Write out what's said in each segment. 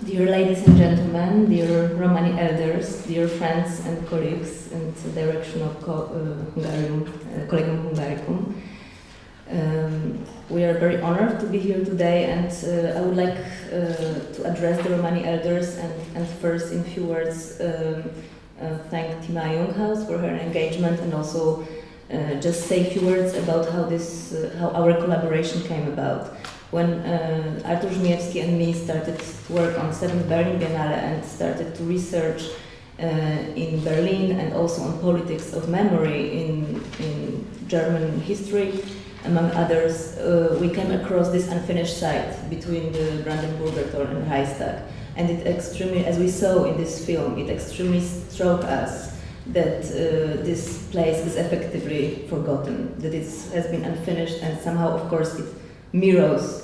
Dear ladies and gentlemen, dear Romani elders, dear friends and colleagues in the direction of Collegium Hungaricum, we are very honored to be here today, and I would like to address the Romani elders and first in a few words thank Tima Junghaus for her engagement, and also just say a few words about how our collaboration came about. When Artur Żmijewski and me started to work on 7th Berlin Biennale and started to research in Berlin and also on politics of memory in German history, among others, we came across this unfinished site between the Brandenburger Tor and Reichstag. And it extremely, as we saw in this film, it extremely struck us that this place is effectively forgotten, that it has been unfinished, and somehow, of course, it mirrors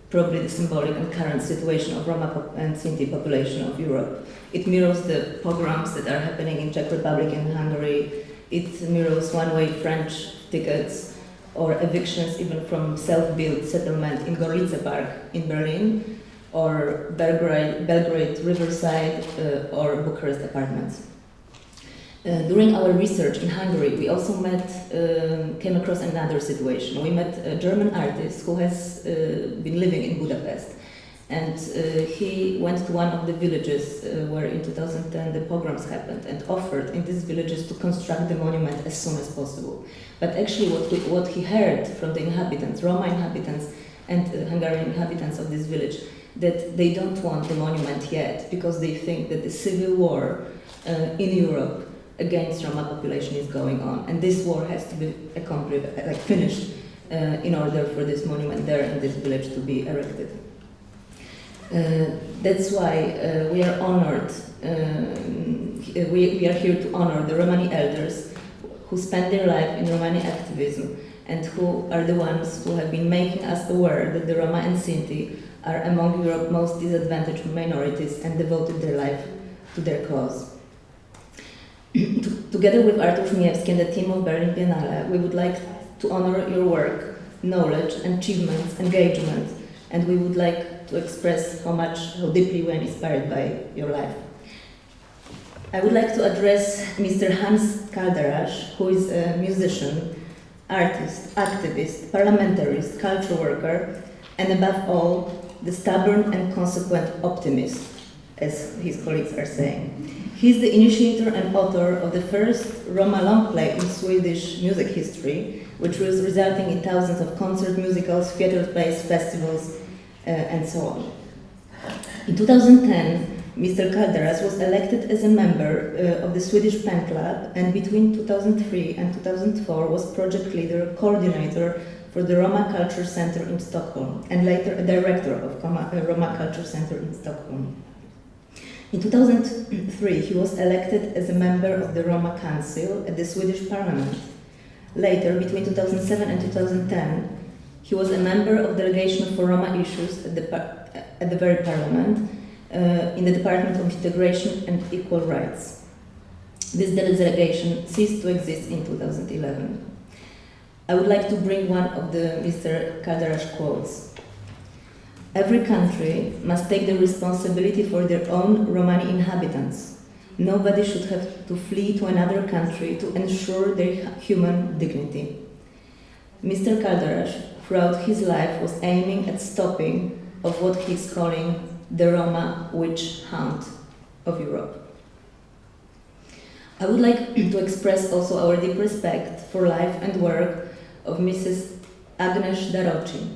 probably the symbolic and current situation of Roma and Sinti population of Europe. It mirrors the pogroms that are happening in Czech Republic and Hungary. It mirrors one-way French tickets or evictions even from self-built settlement in Gorlice Park in Berlin, or Belgrade Riverside, or Bucharest apartments. During our research in Hungary, we also came across another situation. We met a German artist who has been living in Budapest, and he went to one of the villages where in 2010 the pogroms happened, and offered in these villages to construct the monument as soon as possible. But actually what he heard from the inhabitants, Roma inhabitants and Hungarian inhabitants of this village, that they don't want the monument yet because they think that the civil war in Europe against Roma population is going on, and this war has to be finished in order for this monument there in this village to be erected. That's why we are honored. We are here to honor the Romani elders who spend their life in Romani activism and who are the ones who have been making us aware that the Roma and Sinti are among Europe's most disadvantaged minorities and devoted their life to their cause. Together with Artur Żmijewski and the team of Berlin Biennale, we would like to honor your work, knowledge, achievements, engagement, and we would like to express how deeply we are inspired by your life. I would like to address Mr. Hans Kaldaras, who is a musician, artist, activist, parliamentarist, culture worker, and above all, the stubborn and consequent optimist, as his colleagues are saying. He is the initiator and author of the first Roma long play in Swedish music history, which was resulting in thousands of concert musicals, theater plays, festivals, and so on. In 2010, Mr. Kaldaras was elected as a member of the Swedish Pen Club, and between 2003 and 2004 was project leader, coordinator for the Roma Culture Center in Stockholm, and later a director of Roma Culture Center in Stockholm. In 2003, he was elected as a member of the Roma Council at the Swedish Parliament. Later, between 2007 and 2010, he was a member of delegation for Roma issues at the very Parliament in the Department of Integration and Equal Rights. This delegation ceased to exist in 2011. I would like to bring one of the Mr. Kaldaras quotes. Every country must take the responsibility for their own Romani inhabitants. Nobody should have to flee to another country to ensure their human dignity. Mr. Kaldaras, throughout his life, was aiming at stopping of what he is calling the Roma witch hunt of Europe. I would like to express also our deep respect for life and work of Mrs. Agnes Daroci.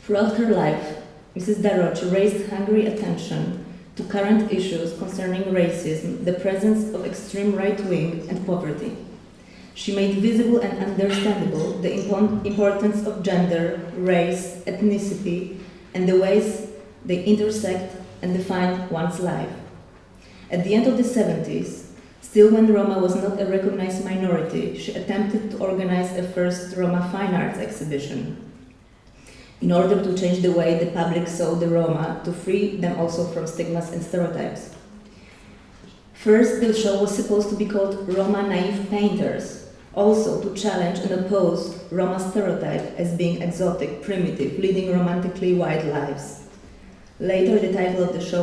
Throughout her life, Mrs. Daroci raised hungry attention to current issues concerning racism, the presence of extreme right-wing, and poverty. She made visible and understandable the importance of gender, race, ethnicity, and the ways they intersect and define one's life. At the end of the 70s, still when Roma was not a recognized minority, she attempted to organize a first Roma fine arts exhibition in order to change the way the public saw the Roma, to free them also from stigmas and stereotypes. First, the show was supposed to be called Roma Naive Painters, also to challenge and oppose Roma stereotype as being exotic, primitive, leading romantically wild lives. Later, the title of the show